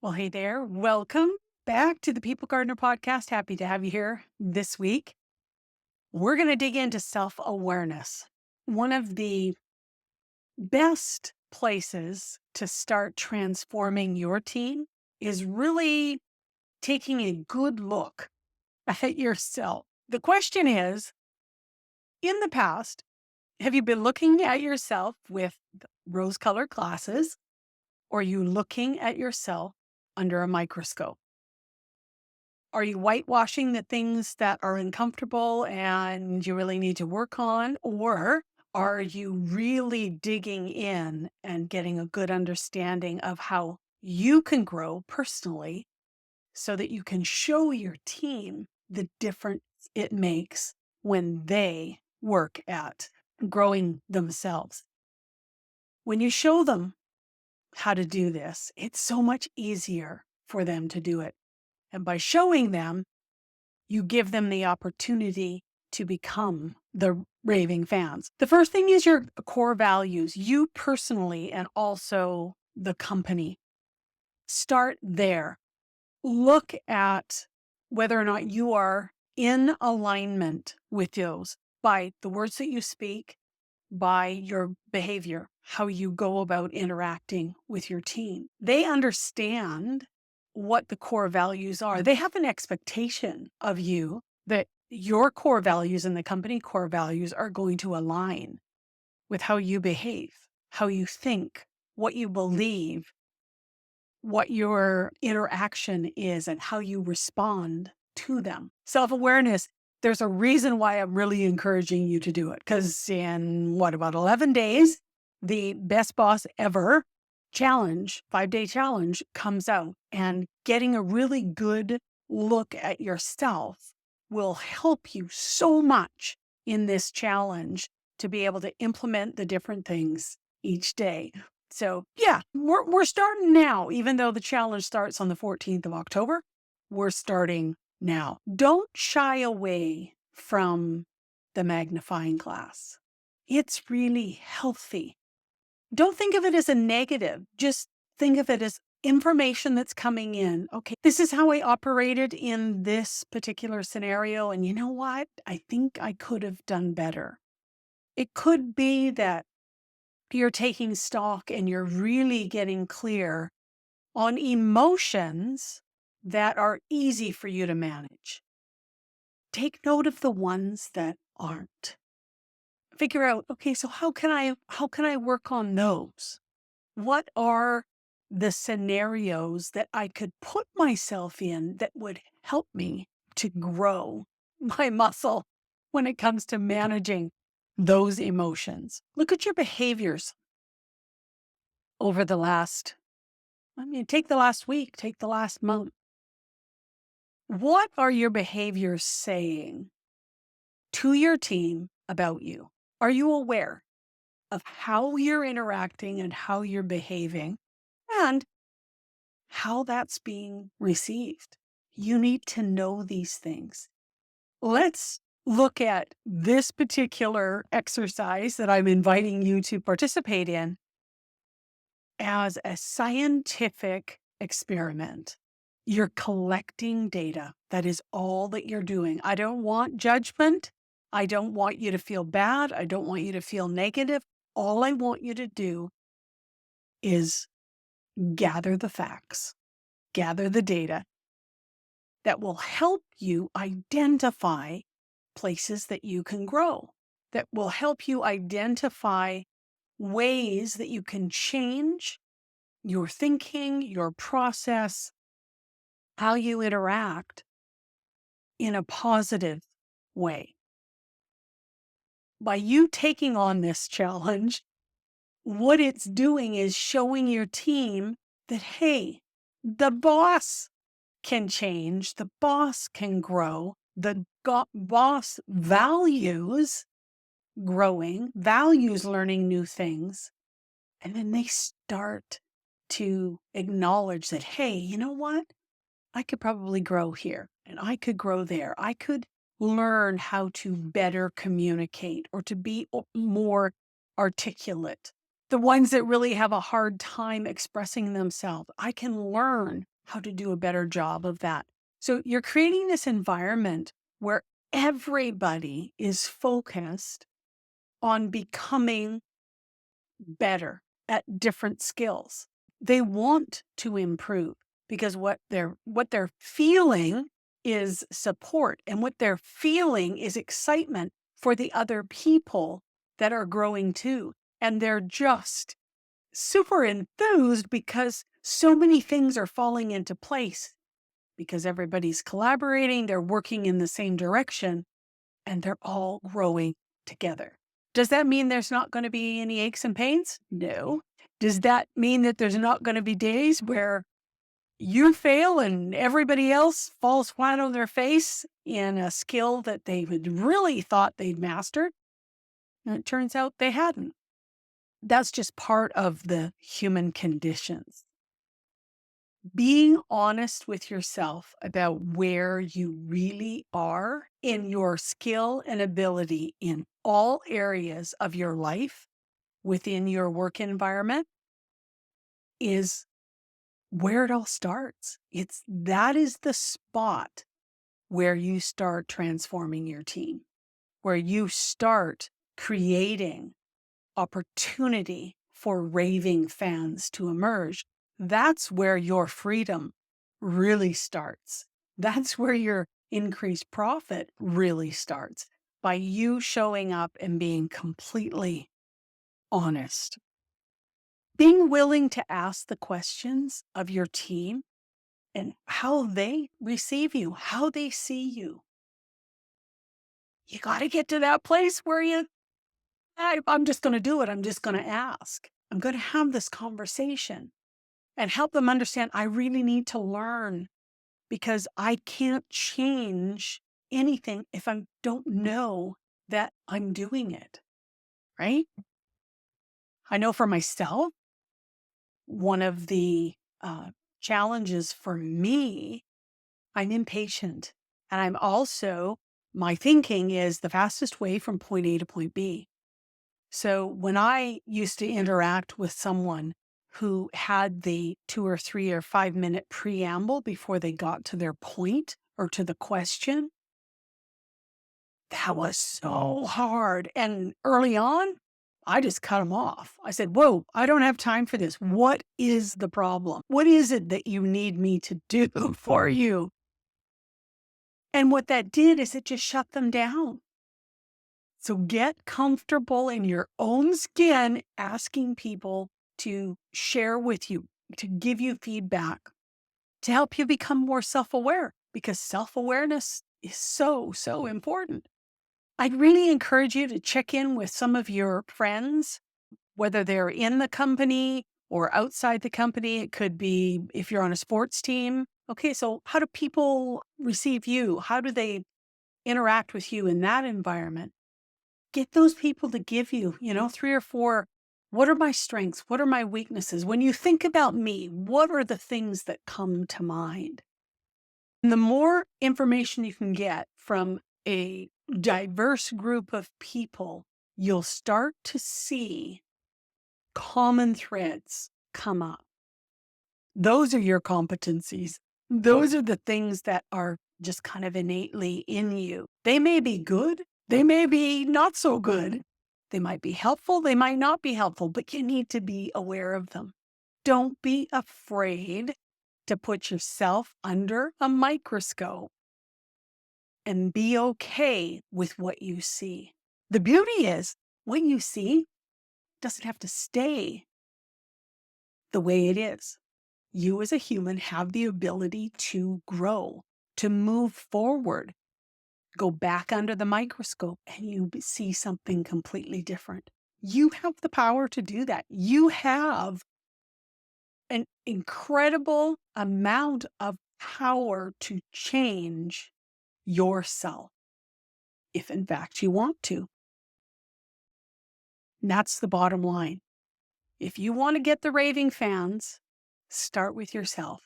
Well, hey there. Welcome back to the People Gardener podcast. Happy to have you here this week. We're going to dig into self awareness. One of the best places to start transforming your team is really taking a good look at yourself. The question is, in the past, have you been looking at yourself with rose colored glasses, or are you looking at yourself under a microscope? Are you whitewashing the things that are uncomfortable and you really need to work on? Or are you really digging in and getting a good understanding of how you can grow personally so that you can show your team the difference it makes when they work at growing themselves? When you show them how to do this, it's so much easier for them to do it. And by showing them, you give them the opportunity to become the raving fans. The first thing is your core values, you personally, and also the company. Start there. Look at whether or not you are in alignment with those by the words that you speak, by your behavior, how you go about interacting with your team. They understand what the core values are. They have an expectation of you that your core values and the company core values are going to align with how you behave, how you think, what you believe, what your interaction is, and how you respond to them. Self-awareness, there's a reason why I'm really encouraging you to do it. Because in about 11 days, the Best Boss Ever challenge, 5-day challenge comes out. And getting a really good look at yourself will help you so much in this challenge to be able to implement the different things each day. So yeah, we're starting now, even though the challenge starts on the 14th of October. We're starting now. Don't shy away from the magnifying glass. It's really healthy. Don't think of it as a negative. Just think of it as information that's coming in. Okay, this is how I operated in this particular scenario. And you know what? I think I could have done better. It could be that you're taking stock and you're really getting clear on emotions that are easy for you to manage. Take note of the ones that aren't. Figure out, okay, so how can I work on those? What are the scenarios that I could put myself in that would help me to grow my muscle when it comes to managing those emotions? Look at your behaviors over take the last week, take the last month. What are your behaviors saying to your team about you? Are you aware of how you're interacting and how you're behaving and how that's being received? You need to know these things. Let's look at this particular exercise that I'm inviting you to participate in as a scientific experiment. You're collecting data. That is all that you're doing. I don't want judgment. I don't want you to feel bad. I don't want you to feel negative. All I want you to do is gather the facts, gather the data that will help you identify places that you can grow, that will help you identify ways that you can change your thinking, your process, how you interact in a positive way. By you taking on this challenge, what it's doing is showing your team that, hey, the boss can change, the boss can grow, the boss values growing, values learning new things. And then they start to acknowledge that, hey, you know what? I could probably grow here and I could grow there. I could learn how to better communicate or to be more articulate. The ones that really have a hard time expressing themselves, I can learn how to do a better job of that. So you're creating this environment where everybody is focused on becoming better at different skills. They want to improve because what they're feeling is support, and what they're feeling is excitement for the other people that are growing too. And they're just super enthused because so many things are falling into place because everybody's collaborating, they're working in the same direction, and they're all growing together. Does that mean there's not going to be any aches and pains? No. Does that mean that there's not going to be days where you fail and everybody else falls flat on their face in a skill that they had really thought they'd mastered? And it turns out they hadn't. That's just part of the human conditions. Being honest with yourself about where you really are in your skill and ability in all areas of your life within your work environment is where it all starts. That is the spot where you start transforming your team, where you start creating opportunity for raving fans to emerge. That's where your freedom really starts. That's where your increased profit really starts, by you showing up and being completely honest. Being willing to ask the questions of your team and how they receive you, how they see you. You got to get to that place where I'm just going to do it. I'm just going to ask. I'm going to have this conversation and help them understand I really need to learn, because I can't change anything if I don't know that I'm doing it, right? I know for myself, one of the challenges for me, I'm impatient. And I'm also, my thinking is the fastest way from point A to point B. So when I used to interact with someone who had the 2 or 3 or 5 minute preamble before they got to their point or to the question, that was so hard. And early on, I just cut them off. I said, whoa, I don't have time for this. What is the problem? What is it that you need me to do for you? And what that did is it just shut them down. So get comfortable in your own skin, asking people to share with you, to give you feedback, to help you become more self-aware, because self-awareness is so, so important. I'd really encourage you to check in with some of your friends, whether they're in the company or outside the company. It could be if you're on a sports team. Okay, so how do people receive you? How do they interact with you in that environment? Get those people to give you, 3 or 4. What are my strengths? What are my weaknesses? When you think about me, what are the things that come to mind? And the more information you can get from a diverse group of people, you'll start to see common threads come up. Those are your competencies. Those are the things that are just kind of innately in you. They may be good. They may be not so good. They might be helpful. They might not be helpful, but you need to be aware of them. Don't be afraid to put yourself under a microscope and be okay with what you see. The beauty is what you see doesn't have to stay the way it is. You as a human have the ability to grow, to move forward, go back under the microscope, and you see something completely different. You have the power to do that. You have an incredible amount of power to change yourself, if in fact you want to. And that's the bottom line. If you want to get the raving fans, start with yourself.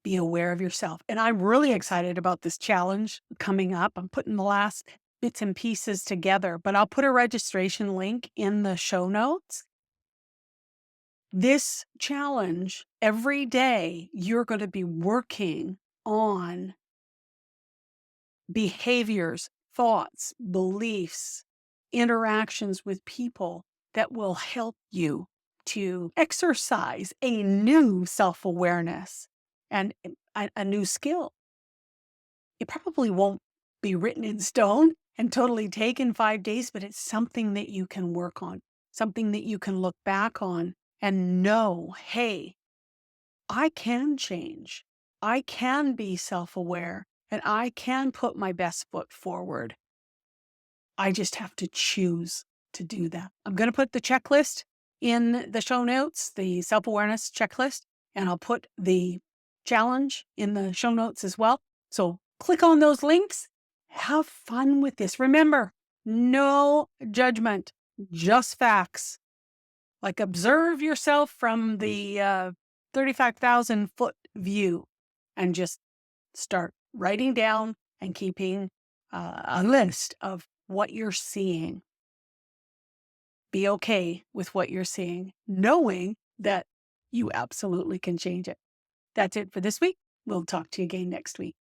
Be aware of yourself. And I'm really excited about this challenge coming up. I'm putting the last bits and pieces together, but I'll put a registration link in the show notes. This challenge, every day, you're going to be working on behaviors, thoughts, beliefs, interactions with people that will help you to exercise a new self awareness and a new skill. It probably won't be written in stone and totally take in 5 days, but it's something that you can work on, something that you can look back on and know, hey, I can change. I can be self aware and I can put my best foot forward. I just have to choose to do that. I'm going to put the checklist in the show notes, the self awareness checklist, and I'll put the challenge in the show notes as well. So click on those links. Have fun with this. Remember, no judgment, just facts. Like observe yourself from the 35,000 foot view and just start writing down and keeping a list of what you're seeing. Be okay with what you're seeing, knowing that you absolutely can change it. That's it for this week. We'll talk to you again next week.